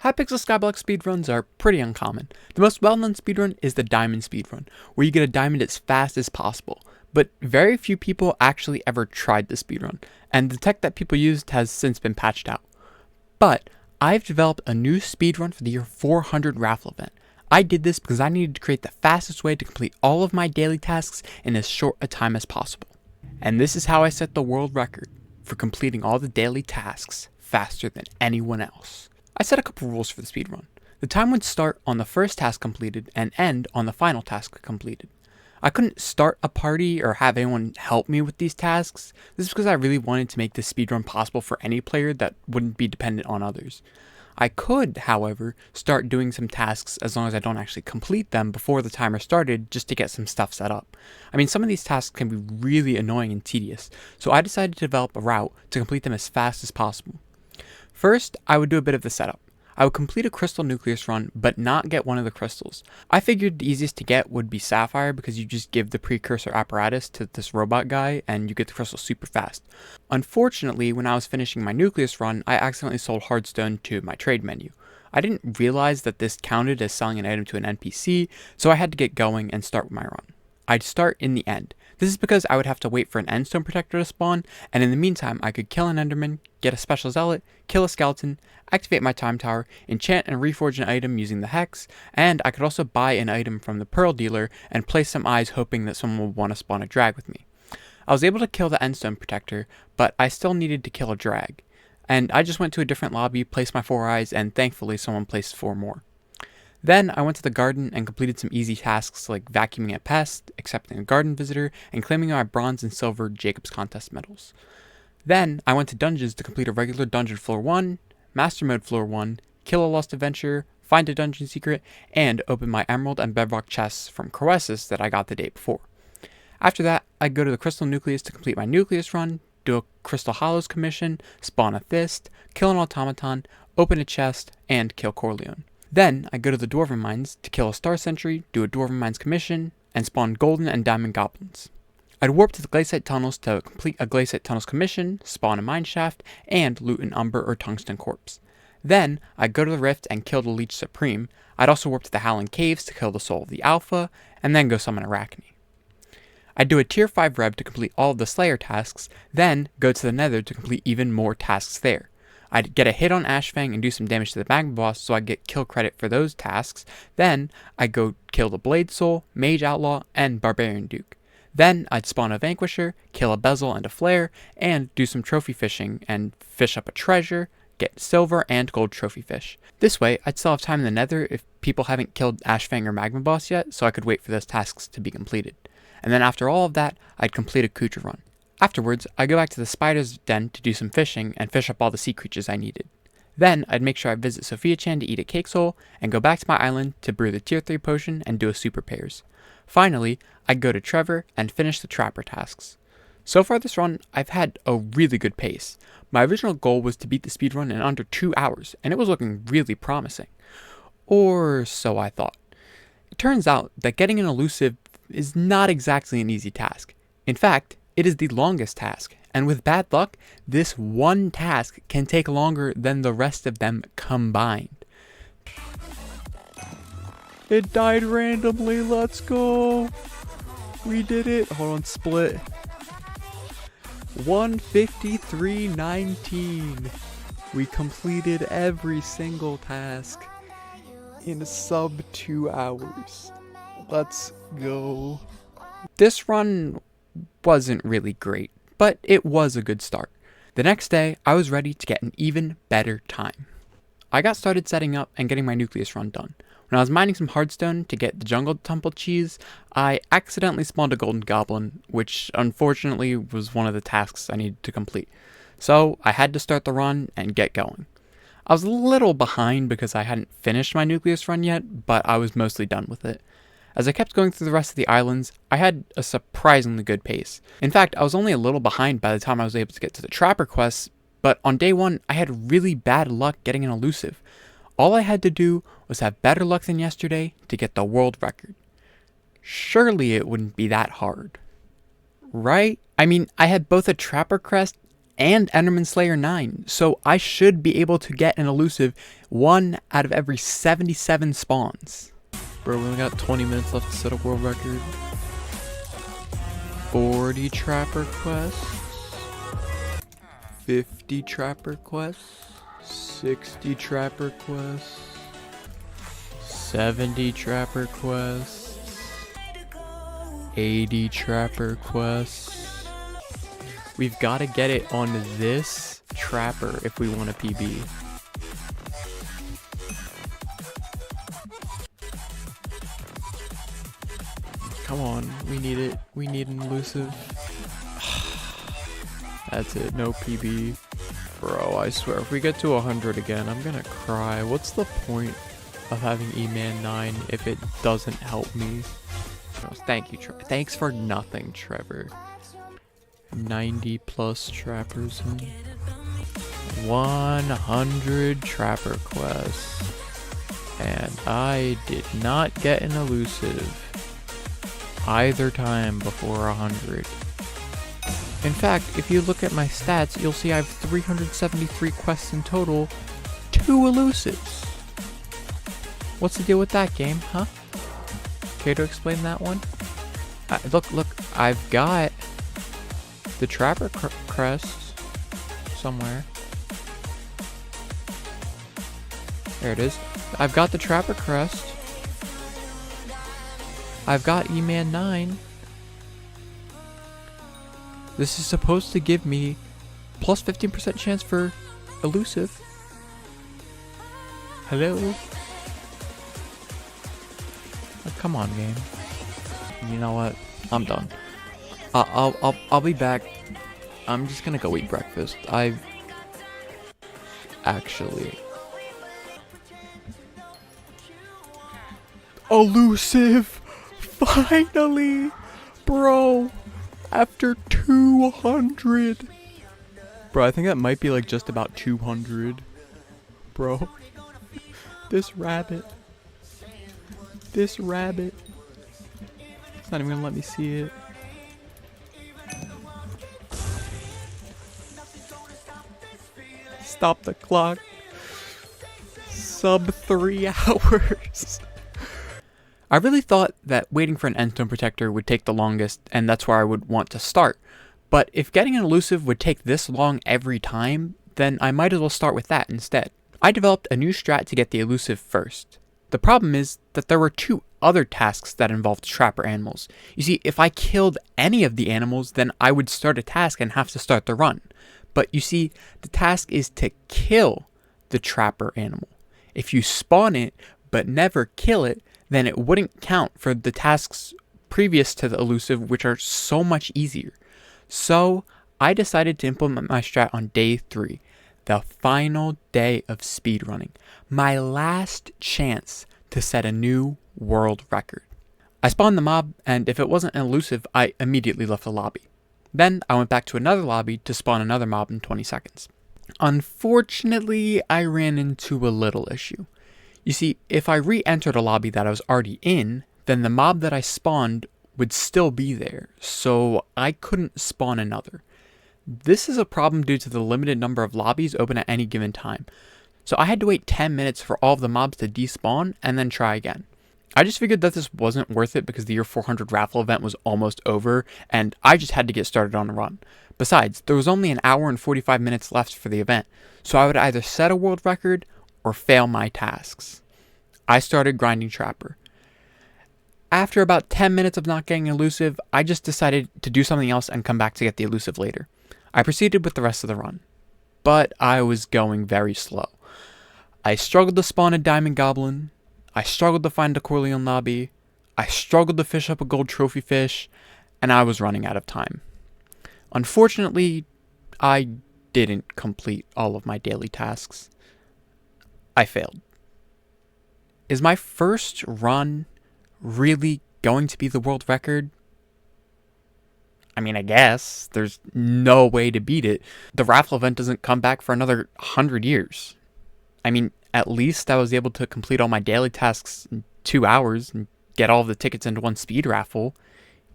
Hypixel Skyblock speedruns are pretty uncommon. The most well-known speedrun is the diamond speedrun, where you get a diamond as fast as possible. But very few people actually ever tried the speedrun, and the tech that people used has since been patched out. But I've developed a new speedrun for the year 400 Raffle event. I did this because I needed to create the fastest way to complete all of my daily tasks in as short a time as possible. And this is how I set the world record for completing all the daily tasks faster than anyone else. I set a couple rules for the speedrun. The time would start on the first task completed and end on the final task completed. I couldn't start a party or have anyone help me with these tasks. This is because I really wanted to make this speedrun possible for any player that wouldn't be dependent on others. I could, however, start doing some tasks as long as I don't actually complete them before the timer started just to get some stuff set up. I mean, some of these tasks can be really annoying and tedious, so I decided to develop a route to complete them as fast as possible. First, I would do a bit of the setup. I would complete a crystal nucleus run, but not get one of the crystals. I figured the easiest to get would be sapphire because you just give the precursor apparatus to this robot guy and you get the crystal super fast. Unfortunately, when I was finishing my nucleus run, I accidentally sold hardstone to my trade menu. I didn't realize that this counted as selling an item to an NPC, so I had to get going and start my run. I'd start in the end. This is because I would have to wait for an endstone protector to spawn, and in the meantime I could kill an enderman, get a special zealot, kill a skeleton, activate my time tower, enchant and reforge an item using the hex, and I could also buy an item from the pearl dealer and place some eyes hoping that someone would want to spawn a drag with me. I was able to kill the endstone protector, but I still needed to kill a drag. And I just went to a different lobby, placed my 4 eyes, and thankfully someone placed 4 more. Then I went to the garden and completed some easy tasks like vacuuming a pest, accepting a garden visitor, and claiming my bronze and silver Jacob's Contest medals. Then I went to dungeons to complete a regular dungeon floor 1, master mode floor 1, kill a lost adventure, find a dungeon secret, and open my emerald and bedrock chests from Croesus that I got the day before. After that, I'd go to the crystal nucleus to complete my nucleus run, do a crystal hollows commission, spawn a fist, kill an automaton, open a chest, and kill Corleone. Then, I go to the Dwarven Mines to kill a Star Sentry, do a Dwarven Mines commission, and spawn golden and diamond goblins. I'd warp to the Glaciate Tunnels to complete a Glaciate Tunnels commission, spawn a mine shaft, and loot an Umber or Tungsten corpse. Then, I'd go to the Rift and kill the Leech Supreme. I'd also warp to the Howling Caves to kill the Soul of the Alpha, and then go summon Arachne. I'd do a tier 5 Reb to complete all of the Slayer tasks, then go to the Nether to complete even more tasks there. I'd get a hit on Ashfang and do some damage to the Magma Boss so I'd get kill credit for those tasks. Then, I'd go kill the Blade Soul, Mage Outlaw, and Barbarian Duke. Then, I'd spawn a Vanquisher, kill a Bezel and a Flare, and do some trophy fishing and fish up a treasure, get silver and gold trophy fish. This way, I'd still have time in the Nether if people haven't killed Ashfang or Magma Boss yet, so I could wait for those tasks to be completed. And then after all of that, I'd complete a Kuja run. Afterwards, I'd go back to the spider's den to do some fishing and fish up all the sea creatures I needed. Then, I'd make sure I visit Sophia Chan to eat a cake soul, and go back to my island to brew the tier 3 potion and do a super pairs. Finally, I'd go to Trevor and finish the trapper tasks. So far this run, I've had a really good pace. My original goal was to beat the speedrun in under 2 hours, and it was looking really promising. Or so I thought. It turns out that getting an elusive is not exactly an easy task. In fact, it is the longest task, and with bad luck, this one task can take longer than the rest of them combined. It died randomly, let's go! We did it! Hold on, split. 153.19. We completed every single task in sub 2 hours. Let's go. This run wasn't really great, but it was a good start. The next day, I was ready to get an even better time. I got started setting up and getting my nucleus run done. When I was mining some hardstone to get the jungle temple cheese, I accidentally spawned a golden goblin, which unfortunately was one of the tasks I needed to complete. So I had to start the run and get going. I was a little behind because I hadn't finished my nucleus run yet, but I was mostly done with it. As I kept going through the rest of the islands, I had a surprisingly good pace. In fact, I was only a little behind by the time I was able to get to the trapper quests, but on day 1, I had really bad luck getting an elusive. All I had to do was have better luck than yesterday to get the world record. Surely it wouldn't be that hard. Right? I mean, I had both a trapper crest and Enderman Slayer 9, so I should be able to get an elusive 1 out of every 77 spawns. Bro, we only got 20 minutes left to set a world record. 40 trapper quests, 50 trapper quests, 60 trapper quests, 70 trapper quests, 80 trapper quests. We've got to get it on this trapper if we want a PB. Come on, we need it. We need an elusive. That's it, no PB. Bro, I swear, if we get to 100 again, I'm gonna cry. What's the point of having E-Man 9 if it doesn't help me? Oh, thank you, thanks for nothing, Trevor. 90 plus trappers in. 100 trapper quests. And I did not get an elusive either time before 100. In fact, if you look at my stats, you'll see I have 373 quests in total, 2 elusives. What's the deal with that game, huh? Care to explain that one? Look, I've got the Trapper crest somewhere. There it is. I've got the Trapper crest. I've got E-Man 9. This is supposed to give me plus 15% chance for elusive. Hello? Oh, come on, game. You know what? I'm done. I'll be back. I'm just gonna go eat breakfast. Actually. Elusive! Finally! Bro! After 200! Bro, I think that might be like just about 200. Bro. This rabbit. This rabbit. It's not even gonna let me see it. Stop the clock. Sub 3 hours. I really thought that waiting for an endstone protector would take the longest, and that's where I would want to start. But if getting an elusive would take this long every time, then I might as well start with that instead. I developed a new strat to get the elusive first. The problem is that there were 2 other tasks that involved trapper animals. You see, if I killed any of the animals, then I would start a task and have to start the run. But you see, the task is to kill the trapper animal. If you spawn it, but never kill it, then it wouldn't count for the tasks previous to the elusive, which are so much easier. So I decided to implement my strat on day 3, the final day of speedrunning, my last chance to set a new world record. I spawned the mob, and if it wasn't an elusive, I immediately left the lobby. Then I went back to another lobby to spawn another mob in 20 seconds. Unfortunately, I ran into a little issue. You see, if I re-entered a lobby that I was already in, then the mob that I spawned would still be there, so I couldn't spawn another. This is a problem due to the limited number of lobbies open at any given time, so I had to wait 10 minutes for all of the mobs to despawn and then try again. I just figured that this wasn't worth it because the year 400 Raffle event was almost over, and I just had to get started on a run. Besides, there was only an hour and 45 minutes left for the event, so I would either set a world record or fail my tasks. I started grinding Trapper. After about 10 minutes of not getting elusive, I just decided to do something else and come back to get the elusive later. I proceeded with the rest of the run, but I was going very slow. I struggled to spawn a Diamond Goblin, I struggled to find a Corleone lobby, I struggled to fish up a gold trophy fish, and I was running out of time. Unfortunately, I didn't complete all of my daily tasks. I failed. Is my first run really going to be the world record? I mean, I guess. There's no way to beat it. The Raffle event doesn't come back for another 100 years. I mean, at least I was able to complete all my daily tasks in 2 hours and get all of the tickets into one speed raffle,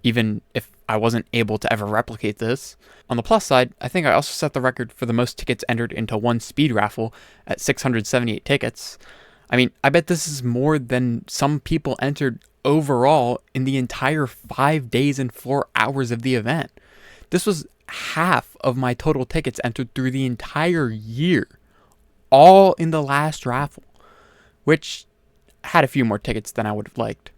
even if I wasn't able to ever replicate this. On the plus side, I think I also set the record for the most tickets entered into one speed raffle at 678 tickets. I mean, I bet this is more than some people entered overall in the entire 5 days and 4 hours of the event. This was half of my total tickets entered through the entire year, all in the last raffle, which had a few more tickets than I would have liked.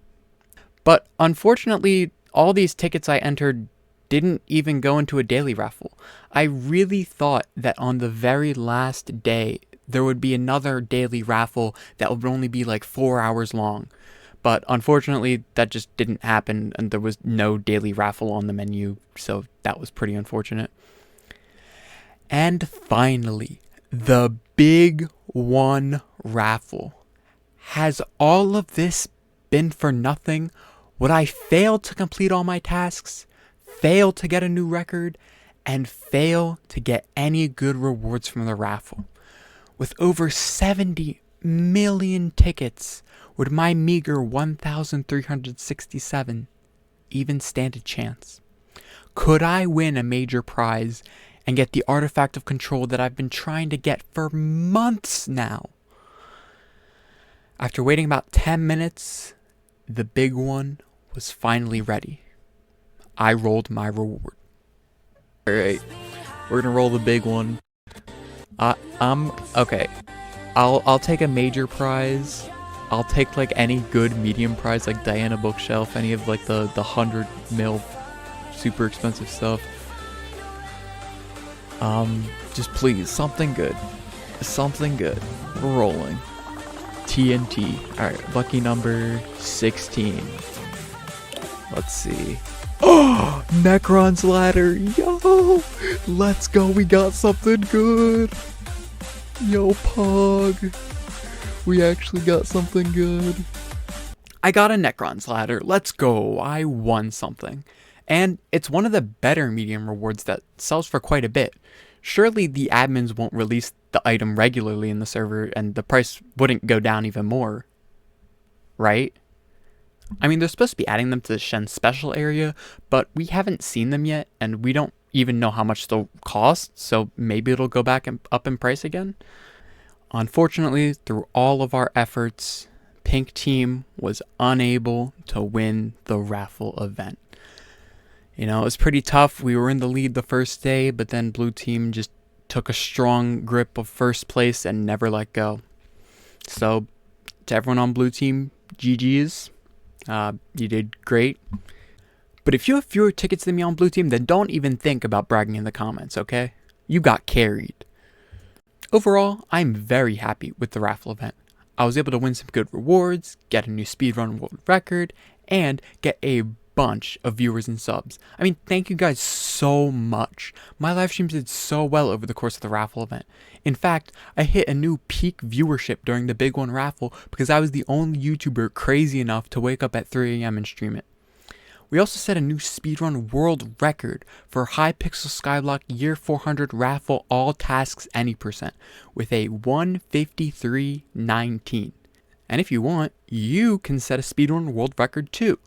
But unfortunately, all these tickets I entered didn't even go into a daily raffle. I really thought that on the very last day, there would be another daily raffle that would only be like 4 hours long. But unfortunately, that just didn't happen, and there was no daily raffle on the menu, so that was pretty unfortunate. And finally, the big one raffle. Has all of this been for nothing? Would I fail to complete all my tasks, fail to get a new record, and fail to get any good rewards from the raffle? With over 70 million tickets, would my meager 1,367 even stand a chance? Could I win a major prize and get the artifact of control that I've been trying to get for months now? After waiting about 10 minutes, the big one was finally ready. I rolled my reward. Alright, we're gonna roll the big one. Okay. I'll take a major prize. I'll take like any good medium prize, like Diana Bookshelf, any of like the 100 mil super expensive stuff. Just please, something good. Something good. We're rolling. TNT. Alright, lucky number 16. Let's see. Oh, Necron's ladder. Yo, let's go. We got something good. Yo, Pog. We actually got something good. I got a Necron's ladder. Let's go. I won something. And it's one of the better medium rewards that sells for quite a bit. Surely the admins won't release the item regularly in the server and the price wouldn't go down even more. Right? I mean, they're supposed to be adding them to the Shen special area, but we haven't seen them yet, and we don't even know how much they'll cost, so maybe it'll go back up in price again. Unfortunately, through all of our efforts, Pink Team was unable to win the raffle event. You know, it was pretty tough. We were in the lead the first day, but then Blue Team just took a strong grip of first place and never let go. So, to everyone on Blue Team, GG's. You did great. But if you have fewer tickets than me on Blue Team, then don't even think about bragging in the comments, okay? You got carried. Overall, I'm very happy with the raffle event. I was able to win some good rewards, get a new speedrun world record, and get a bunch of viewers and subs. I mean, thank you guys so much. My live streams did so well over the course of the raffle event. In fact, I hit a new peak viewership during the Big One raffle because I was the only YouTuber crazy enough to wake up at 3 a.m. and stream it. We also set a new speedrun world record for Hypixel Skyblock Year 400 raffle all tasks any percent with a 1:53:19. And if you want, you can set a speedrun world record too.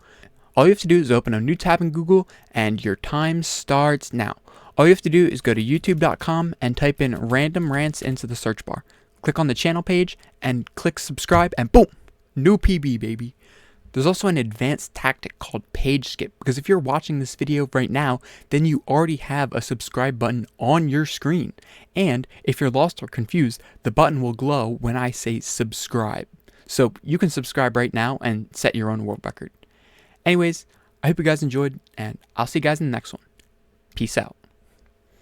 All you have to do is open a new tab in Google and your time starts now. All you have to do is go to youtube.com and type in random rants into the search bar. Click on the channel page and click subscribe and boom, new PB baby. There's also an advanced tactic called page skip, because if you're watching this video right now, then you already have a subscribe button on your screen. And if you're lost or confused, the button will glow when I say subscribe. So you can subscribe right now and set your own world record. Anyways, I hope you guys enjoyed, and I'll see you guys in the next one. Peace out.